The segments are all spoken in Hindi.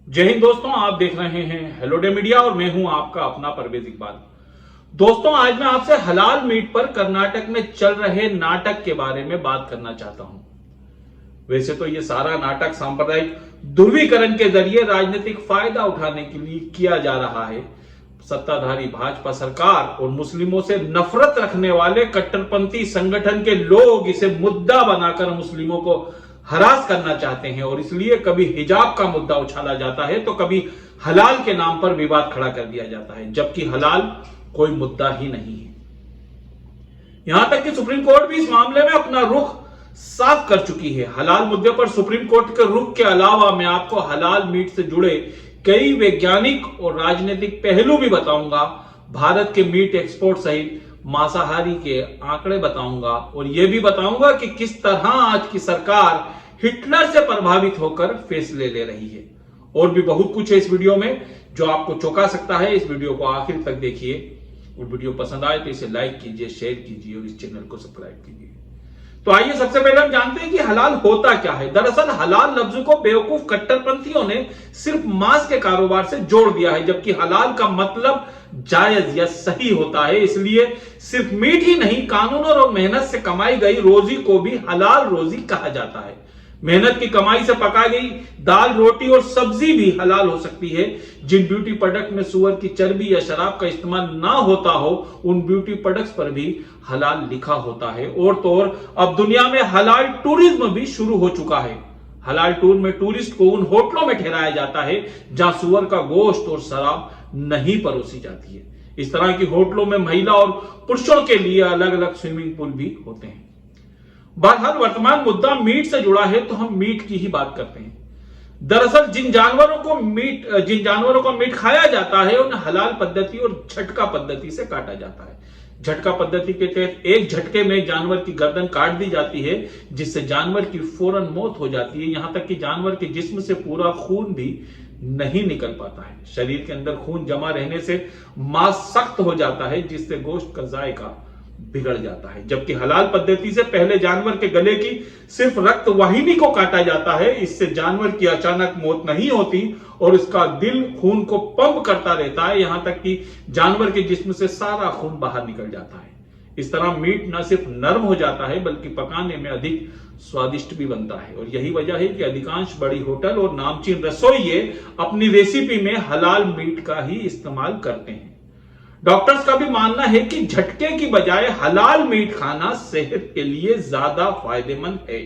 जय हिंद दोस्तों, आप देख रहे हैं हेलो डे मीडिया और मैं हूं आपका अपना परवेज इकबाल। दोस्तों, आज मैं आपसे हलाल मीट पर कर्नाटक में चल रहे नाटक के बारे में बात करना चाहता हूं। वैसे तो ये सारा नाटक सांप्रदायिक ध्रुवीकरण के जरिए राजनीतिक फायदा उठाने के लिए किया जा रहा है। सत्ताधारी भाजपा सरकार और मुस्लिमों से नफरत रखने वाले कट्टरपंथी संगठन के लोग इसे मुद्दा बनाकर मुस्लिमों को हरास करना चाहते हैं और इसलिए कभी हिजाब का मुद्दा उछाला जाता है तो कभी हलाल के नाम पर विवाद खड़ा कर दिया जाता है, जबकि हलाल कोई मुद्दा ही नहीं है। यहां तक कि सुप्रीम कोर्ट भी इस मामले में अपना रुख साफ कर चुकी है। हलाल मुद्दे पर सुप्रीम कोर्ट के रुख के अलावा मैं आपको हलाल मीट से जुड़े कई वैज्ञानिक और राजनीतिक पहलू भी बताऊंगा। भारत के मीट एक्सपोर्ट सहित मांसाहारी के आंकड़े बताऊंगा और यह भी बताऊंगा कि किस तरह आज की सरकार हिटलर से प्रभावित होकर फैसले ले रही है। और भी बहुत कुछ है इस वीडियो में जो आपको चौंका सकता है। इस वीडियो को आखिर तक देखिए और वीडियो पसंद आए तो इसे लाइक कीजिए, शेयर कीजिए और इस चैनल को सब्सक्राइब कीजिए। तो आइए सबसे पहले हम जानते हैं कि हलाल होता क्या है। दरअसल हलाल लफ्ज को बेवकूफ कट्टरपंथियों ने सिर्फ मांस के कारोबार से जोड़ दिया है, जबकि हलाल का मतलब जायज या सही होता है। इसलिए सिर्फ मीट ही नहीं, कानून और मेहनत से कमाई गई रोजी को भी हलाल रोजी कहा जाता है। मेहनत की कमाई से पका गई दाल, रोटी और सब्जी भी हलाल हो सकती है। जिन ब्यूटी प्रोडक्ट में सुअर की चर्बी या शराब का इस्तेमाल ना होता हो, उन ब्यूटी प्रोडक्ट्स पर भी हलाल लिखा होता है। और तो और अब दुनिया में हलाल टूरिज्म भी शुरू हो चुका है। हलाल टूर में टूरिस्ट को उन होटलों में ठहराया जाता है जहां सुअर का गोश्त और शराब नहीं परोसी जाती है। इस तरह की होटलों में महिला और पुरुषों के लिए अलग अलग स्विमिंग पूल भी होते हैं। बहरहाल वर्तमान मुद्दा मीट से जुड़ा है तो हम मीट की ही बात करते हैं। दरअसल जिन जानवरों को मीट खाया जाता है उन्हें हलाल पद्धति और झटका पद्धति से काटा जाता है। झटका पद्धति के तहत एक झटके में जानवर की गर्दन काट दी जाती है, जिससे जानवर की फौरन मौत हो जाती है। यहां तक कि जानवर के जिस्म से पूरा खून भी नहीं निकल पाता है। शरीर के अंदर खून जमा रहने से मांस सख्त हो जाता है, जिससे गोश्त का जायका बिगड़ जाता है। जबकि हलाल पद्धति से पहले जानवर के गले की सिर्फ रक्त वाहिनी को काटा जाता है। इससे जानवर की अचानक मौत नहीं होती और इसका दिल खून को पंप करता रहता है, यहां तक कि जानवर के जिस्म से सारा खून बाहर निकल जाता है। इस तरह मीट न सिर्फ नरम हो जाता है बल्कि पकाने में अधिक स्वादिष्ट भी बनता है। और यही वजह है कि अधिकांश बड़ी होटल और नामचीन रसोइये अपनी रेसिपी में हलाल मीट का ही इस्तेमाल करते हैं। डॉक्टर्स का भी मानना है कि झटके की बजाय हलाल मीट खाना सेहत के लिए ज्यादा फायदेमंद है।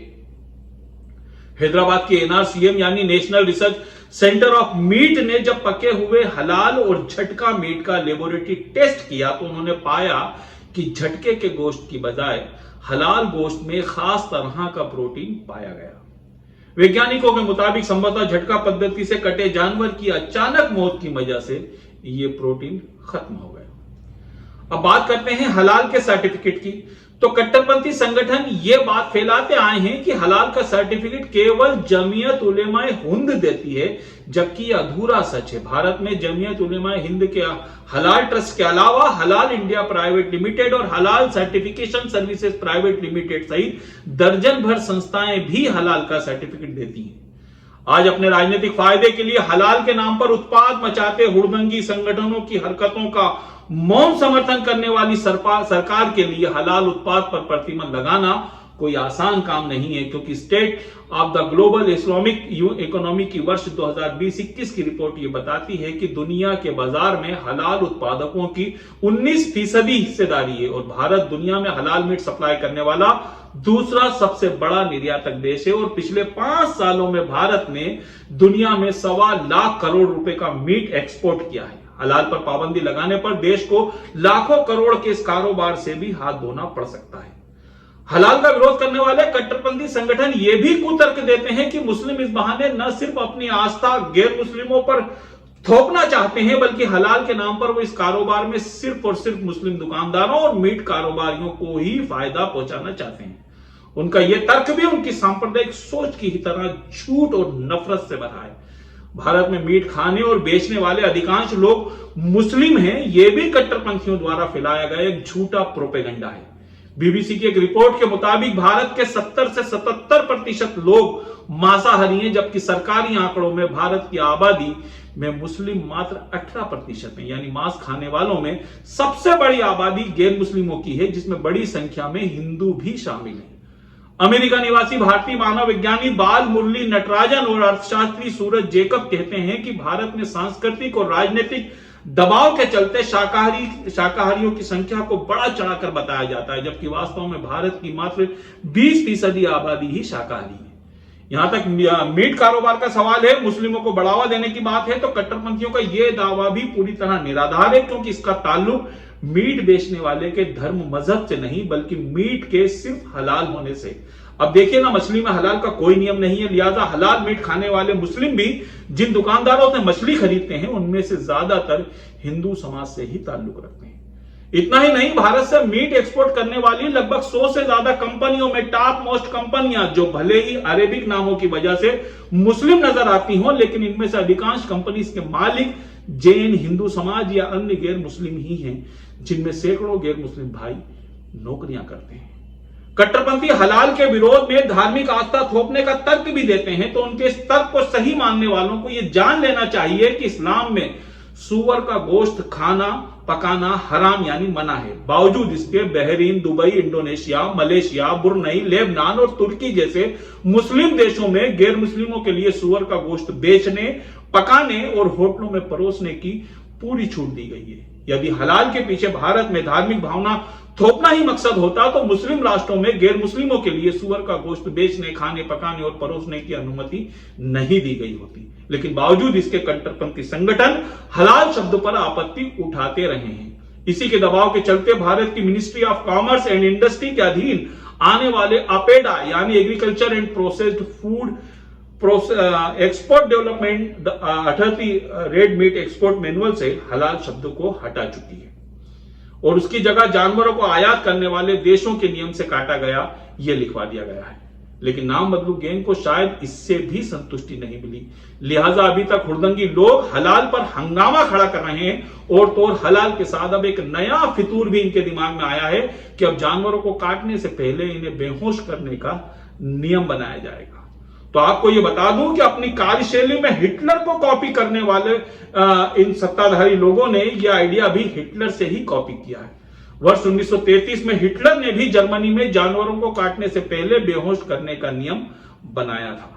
हैदराबाद के एनआरसीएम यानी national research centre of meat ने जब पके हुए हलाल और झटका मीट का लेबोरेटरी टेस्ट किया तो उन्होंने पाया कि झटके के गोश्त की बजाय हलाल गोश्त में खास तरह का प्रोटीन पाया गया। वैज्ञानिकों के मुताबिक संभवतः झटका पद्धति से कटे जानवर की अचानक मौत की वजह से यह प्रोटीन खत्म हो गया। अब बात करते हैं हलाल के सर्टिफिकेट की। तो कट्टरपंथी संगठन ये बात फैलाते आए हैं कि हलाल का सर्टिफिकेट केवल जमीयत उलेमाए हिंद देती है, जबकि यह अधूरा सच है। भारत में जमीयत उलेमाए हिंद के हलाल ट्रस्ट के अलावा हलाल इंडिया प्राइवेट लिमिटेड और हलाल सर्टिफिकेशन सर्विसेज प्राइवेट लिमिटेड सहित दर्जन भर संस्थाएं भी हलाल का सर्टिफिकेट देती हैं। आज अपने राजनीतिक फायदे के लिए हलाल के नाम पर उत्पाद मचाते हुड़दंगी संगठनों की हरकतों का मौन समर्थन करने वाली सरकार के लिए हलाल उत्पाद पर प्रतिबंध लगाना कोई आसान काम नहीं है, क्योंकि state of the global Islamic economy की वर्ष 2020-21 की रिपोर्ट ये बताती है कि दुनिया के बाजार में हलाल उत्पादकों की 19% हिस्सेदारी है और भारत दुनिया में हलाल मीट सप्लाई करने वाला दूसरा सबसे बड़ा निर्यातक देश है। और पिछले 5 सालों में भारत ने दुनिया में 1.25 लाख करोड़ रुपए का मीट एक्सपोर्ट किया है। हलाल पर पाबंदी लगाने पर देश को लाखों करोड़ के इस कारोबार से भी हाथ धोना पड़ सकता है। हलाल का विरोध करने वाले कट्टरपंथी संगठन ये भी कुतर्क देते हैं कि मुस्लिम इस बहाने न सिर्फ अपनी आस्था गैर मुस्लिमों पर थोपना चाहते हैं, बल्कि हलाल के नाम पर वो इस कारोबार में सिर्फ और सिर्फ मुस्लिम दुकानदारों और मीट कारोबारियों को ही फायदा पहुंचाना चाहते हैं। उनका यह तर्क भी उनकी सांप्रदायिक सोच की ही तरह झूठ और नफरत से भरा है। भारत में मीट खाने और बेचने वाले अधिकांश लोग मुस्लिम हैं, यह भी कट्टरपंथियों द्वारा फैलाया गया एक झूठा प्रोपेगेंडा है। बीबीसी की एक रिपोर्ट के मुताबिक भारत के 70 से 77% लोग मांसाहारी हैं, जबकि सरकारी आंकड़ों में भारत की आबादी में मुस्लिम मात्र 18% है। यानी मांस खाने वालों में सबसे बड़ी आबादी गैर मुस्लिमों की है, जिसमें बड़ी संख्या में हिंदू भी शामिल हैं। अमेरिका निवासी भारतीय मानव विज्ञानी बाल मुरली नटराजन और अर्थशास्त्री सूरज जेकब कहते हैं कि भारत में सांस्कृतिक और राजनीतिक दबाव के चलते शाकाहारियों की संख्या को बड़ा चढ़ाकर बताया जाता है, जबकि वास्तव में भारत की मात्र 20% आबादी ही शाकाहारी है। यहां तक मीट कारोबार का सवाल है, मुस्लिमों को बढ़ावा देने की बात है तो कट्टरपंथियों का यह दावा भी पूरी तरह निराधार है, क्योंकि इसका ताल्लुक मीट बेचने वाले के धर्म मजहब से नहीं, बल्कि मीट के सिर्फ हलाल होने से। अब देखिए ना, मछली में हलाल का कोई नियम नहीं है, लिहाजा हलाल मीट खाने वाले मुस्लिम भी जिन दुकानदारों से मछली खरीदते हैं उनमें से ज्यादातर हिंदू समाज से ही ताल्लुक रखते हैं। इतना ही नहीं, भारत से मीट एक्सपोर्ट करने वाली लगभग 100 से ज्यादा कंपनियों में टॉप मोस्ट कंपनियां, जो भले ही अरेबिक नामों की वजह से मुस्लिम नजर आती हों, लेकिन इनमें से अधिकांश कंपनी के मालिक जैन, हिंदू समाज या अन्य गैर मुस्लिम ही हैं, जिनमें सैकड़ों गैर मुस्लिम भाई नौकरियां करते हैं। कट्टरपंथी हलाल के विरोध में धार्मिक आस्था थोपने का तर्क भी देते हैं, तो उनके इस तर्क को सही मानने वालों को यह जान लेना चाहिए कि इस्लाम में सूअर का गोश्त खाना पकाना हराम यानी मना है। बावजूद इसके Bahrain, Dubai, Indonesia, Malaysia, बुरनई, Lebanon और तुर्की जैसे मुस्लिम देशों में गैर मुस्लिमों के लिए सूअर का गोश्त बेचने, पकाने और होटलों में परोसने की पूरी छूट दी गई है। यदि हलाल के पीछे भारत में धार्मिक भावना थोपना ही मकसद होता तो मुस्लिम राष्ट्रों में गैर मुस्लिमों के लिए सूअर का गोश्त बेचने, खाने, पकाने और परोसने की अनुमति नहीं दी गई होती। लेकिन बावजूद इसके कट्टरपंथी संगठन हलाल शब्द पर आपत्ति उठाते रहे हैं। इसी के दबाव के चलते भारत की ministry of commerce and industry के अधीन आने वाले अपेडा यानी agriculture and processed food export development authority red meat export manual से हलाल शब्द को हटा चुकी है और उसकी जगह जानवरों को आयात करने वाले देशों के नियम से काटा गया, यह लिखवा दिया गया है। लेकिन नाम बदलू गैंग को शायद इससे भी संतुष्टि नहीं मिली, लिहाजा अभी तक हुड़दंगी लोग हलाल पर हंगामा खड़ा कर रहे हैं और तो और हलाल के साथ अब एक नया फितूर भी इनके दिमाग में आया है कि अब जानवरों को काटने से पहले इन्हें बेहोश करने का नियम बनाया जाएगा। तो आपको यह बता दूं कि अपनी कार्यशैली में हिटलर को कॉपी करने वाले इन सत्ताधारी लोगों ने यह आइडिया भी हिटलर से ही कॉपी किया है। वर्ष 1933 में हिटलर ने भी जर्मनी में जानवरों को काटने से पहले बेहोश करने का नियम बनाया था।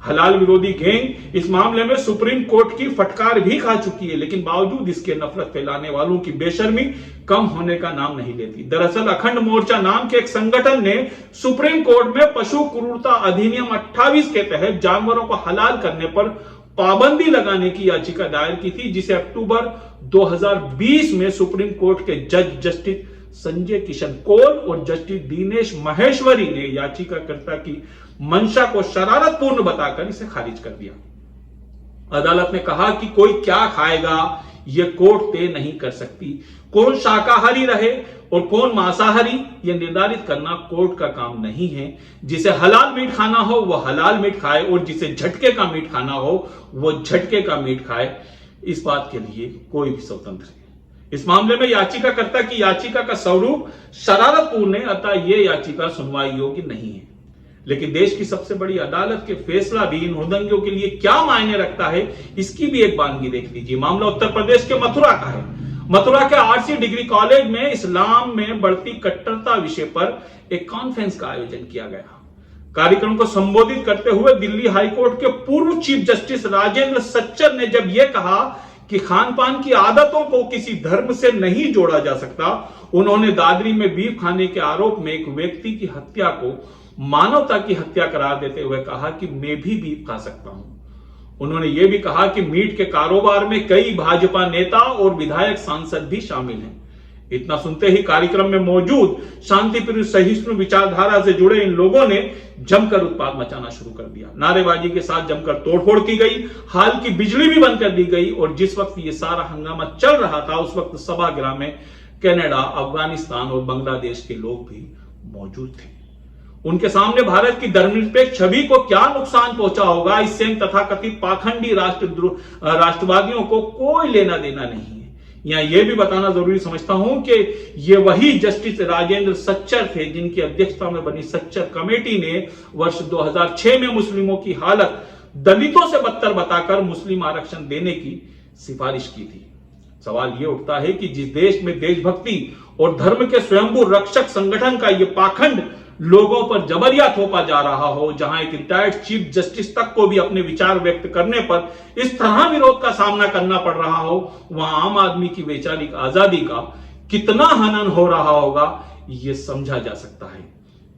हलाल विरोधी गैंग इस मामले में सुप्रीम कोर्ट की फटकार भी खा चुकी है, लेकिन बावजूद इसके नफरत फैलाने वालों की बेशर्मी कम होने का नाम नहीं लेती। दरअसल अखंड मोर्चा नाम के एक संगठन ने सुप्रीम कोर्ट में पशु क्रूरता अधिनियम 28 के तहत जानवरों को हलाल करने पर पाबंदी लगाने की याचिका दायर की थी, जिसे अक्टूबर 2020 में सुप्रीम कोर्ट के जज जस्टिस संजय किशन कौल और जस्टिस दिनेश महेश्वरी ने याचिकाकर्ता की मंशा को शरारतपूर्ण बताकर इसे खारिज कर दिया। अदालत ने कहा कि कोई क्या खाएगा यह कोर्ट तय नहीं कर सकती, कौन शाकाहारी रहे और कौन मांसाहारी यह निर्धारित करना कोर्ट का काम नहीं है। जिसे हलाल मीट खाना हो वह हलाल मीट खाए और जिसे झटके का मीट खाना हो वह झटके का मीट खाए, इस बात के लिए कोई भी स्वतंत्र है। इस मामले में याचिकाकर्ता की याचिका का स्वरूप शरारतपूर्ण है, अतः यह याचिका सुनवाई योग्य नहीं है। लेकिन देश की सबसे बड़ी अदालत के फैसला भी इन हुड़दंगियों के लिए क्या मायने रखता है, इसकी भी एक बानगी देख लीजिए। मामला उत्तर प्रदेश के मथुरा का है। मथुरा के आरसी डिग्री कॉलेज में इस्लाम में बढ़ती कट्टरता विषय पर एक कॉन्फ्रेंस का आयोजन किया गया। कार्यक्रम को संबोधित करते हुए दिल्ली हाईकोर्ट के पूर्व चीफ जस्टिस राजेंद्र सच्चर ने जब यह कहा कि खान पान की आदतों को किसी धर्म से नहीं जोड़ा जा सकता, उन्होंने दादरी में बीफ खाने के आरोप में एक व्यक्ति की हत्या को मानवता की हत्या करार देते हुए कहा कि मैं भी बीफ खा सकता हूं। उन्होंने यह भी कहा कि मीट के कारोबार में कई भाजपा नेता और विधायक सांसद भी शामिल हैं। इतना सुनते ही कार्यक्रम में मौजूद शांतिप्रिय सहिष्णु विचारधारा से जुड़े इन लोगों ने जमकर उत्पात मचाना शुरू कर दिया। नारेबाजी के साथ जमकर तोड़फोड़ की गई, हाल की बिजली भी बंद कर दी गई और जिस वक्त ये सारा हंगामा चल रहा था उस वक्त सभागृह में कनाडा, अफगानिस्तान और बांग्लादेश के लोग भी मौजूद थे। उनके सामने भारत की धर्मनिरपेक्ष छवि को क्या नुकसान पहुंचा होगा, इससे इन तथाकथित पाखंडी राष्ट्रवादियों को कोई लेना देना नहीं है। यहाँ यह भी बताना जरूरी समझता हूं कि ये वही जस्टिस राजेंद्र सच्चर थे जिनकी अध्यक्षता में बनी सच्चर कमेटी ने वर्ष 2006 में मुस्लिमों की हालत दलितों से बदतर बताकर मुस्लिम आरक्षण देने की सिफारिश की थी। सवाल यह उठता है कि जिस देश में देशभक्ति और धर्म के स्वयंभू रक्षक संगठन का यह पाखंड लोगों पर जबरिया थोपा जा रहा हो, जहां एक रिटायर्ड चीफ जस्टिस तक को भी अपने विचार व्यक्त करने पर इस तरह विरोध का सामना करना पड़ रहा हो, वहां आम आदमी की वैचारिक आजादी का कितना हनन हो रहा होगा यह समझा जा सकता है।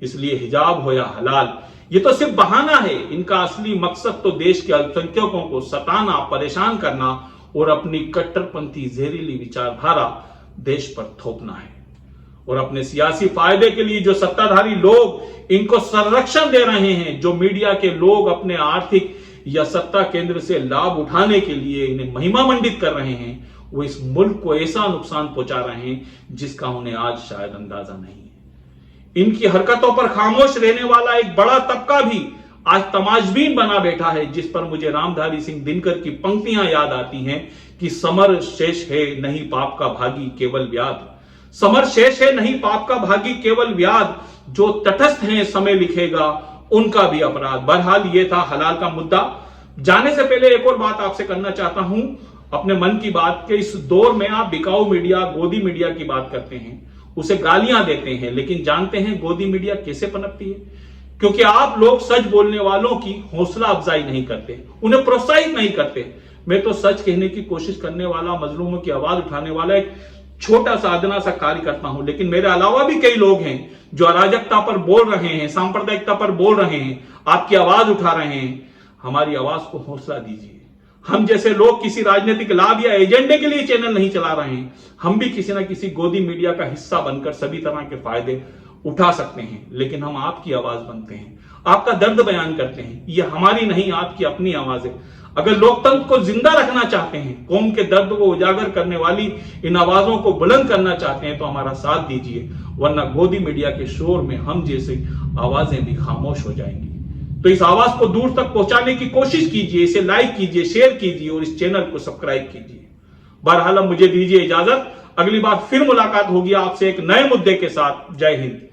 इसलिए हिजाब हो या हलाल, ये तो सिर्फ बहाना है। इनका असली मकसद तो देश के अल्पसंख्यकों को सताना, परेशान करना और अपनी कट्टरपंथी जहरीली विचारधारा देश पर थोपना है। और अपने सियासी फायदे के लिए जो सत्ताधारी लोग इनको संरक्षण दे रहे हैं, जो मीडिया के लोग अपने आर्थिक या सत्ता केंद्र से लाभ उठाने के लिए इन्हें महिमा मंडित कर रहे हैं, वो इस मुल्क को ऐसा नुकसान पहुंचा रहे हैं जिसका उन्हें आज शायद अंदाजा नहीं है। इनकी हरकतों पर खामोश रहने वाला एक बड़ा तबका भी आज तमाशबीन बना बैठा है, जिस पर मुझे रामधारी सिंह दिनकर की पंक्तियां याद आती हैं कि समर शेष है नहीं पाप का भागी केवल व्याध। समर शेष है नहीं पाप का भागी केवल व्याध, जो तटस्थ हैं समय लिखेगा उनका भी अपराध। बहरहाल ये था हलाल का मुद्दा। जाने से पहले एक और बात आपसे करना चाहता हूं अपने मन की बात के इस दौर में आप बिकाऊ मीडिया, गोदी मीडिया की बात करते हैं, उसे गालियां देते हैं, लेकिन जानते हैं गोदी मीडिया कैसे पनपती है? क्योंकि आप लोग सच बोलने वालों की हौसला अफजाई नहीं करते, उन्हें प्रोत्साहित नहीं करते। मैं तो सच कहने की कोशिश करने वाला, मजलूमों की आवाज उठाने वाला एक छोटा सा अदना सा कार्य करता हूं, लेकिन मेरे अलावा भी कई लोग हैं जो अराजकता पर बोल रहे हैं, सांप्रदायिकता पर बोल रहे हैं, आपकी आवाज उठा रहे हैं। हमारी आवाज को हौसला दीजिए। हम जैसे लोग किसी राजनीतिक लाभ या एजेंडे के लिए चैनल नहीं चला रहे हैं, हम भी किसी ना किसी गोदी मीडिया का हिस्सा बनकर सभी तरह के फायदे उठा सकते हैं, लेकिन हम आपकी आवाज बनते हैं, आपका दर्द बयान करते हैं। यह हमारी नहीं, आपकी अपनी आवाज है। अगर लोकतंत्र को जिंदा रखना चाहते हैं, कौम के दर्द को उजागर करने वाली इन आवाजों को बुलंद करना चाहते हैं, तो हमारा साथ दीजिए, वरना गोदी मीडिया के शोर में हम जैसी आवाजें भी खामोश हो जाएंगी। तो इस आवाज को दूर तक पहुंचाने की कोशिश कीजिए, इसे लाइक कीजिए, शेयर कीजिए और इस चैनल को सब्सक्राइब कीजिए। बहरहाल मुझे दीजिए इजाजत, अगली बार फिर मुलाकात होगी आपसे एक नए मुद्दे के साथ। जय हिंद।